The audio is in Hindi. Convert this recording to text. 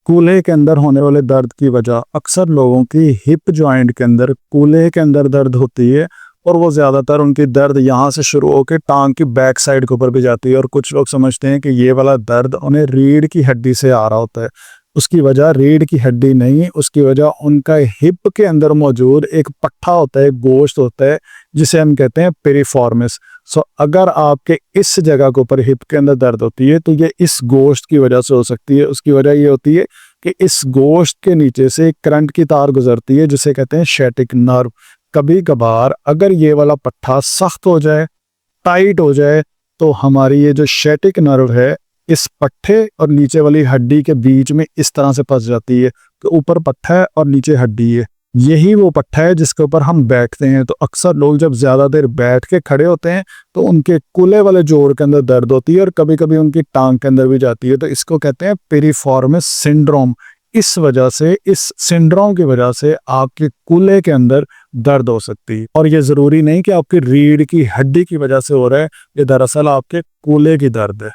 कूल्हे के अंदर होने वाले दर्द की वजह अक्सर लोगों की हिप जॉइंट के अंदर, कूल्हे के अंदर दर्द होती है। और वो ज़्यादातर उनकी दर्द यहाँ से शुरू होकर टांग की बैक साइड के ऊपर भी जाती है। और कुछ लोग समझते हैं कि ये वाला दर्द उन्हें रीढ़ की हड्डी से आ रहा होता है। उसकी वजह रीढ़ की हड्डी नहीं, उसकी वजह उनका हिप के अंदर मौजूद एक पट्टा होता है, गोश्त होता है, जिसे हम कहते हैं पेरिफॉर्मिस। अगर आपके इस जगह के ऊपर हिप के अंदर दर्द होती है तो ये इस गोश्त की वजह से हो सकती है। उसकी वजह ये होती है कि इस गोश्त के नीचे से एक करंट की तार गुजरती है जिसे कहते हैं शैटिक नर्व। कभी कभार अगर ये वाला पट्टा सख्त हो जाए, टाइट हो जाए, तो हमारी ये जो शैटिक नर्व है इस पट्टे और नीचे वाली हड्डी के बीच में इस तरह से फंस जाती है। तो ऊपर पट्टा है और नीचे हड्डी है, यही वो पट्टा है जिसके ऊपर हम बैठते हैं। तो अक्सर लोग जब ज़्यादा देर बैठ के खड़े होते हैं तो उनके कूल्हे वाले जोड़ के अंदर दर्द होती है और कभी कभी उनकी टांग के अंदर भी जाती है। तो इसको कहते हैं पेरिफॉर्मिस सिंड्रोम। इस वजह से, इस सिंड्रोम की वजह से आपके कूल्हे के अंदर दर्द हो सकती है। और ये ज़रूरी नहीं कि आपकी रीढ़ की हड्डी की वजह से हो रहा है, ये दरअसल आपके कूल्हे की दर्द है।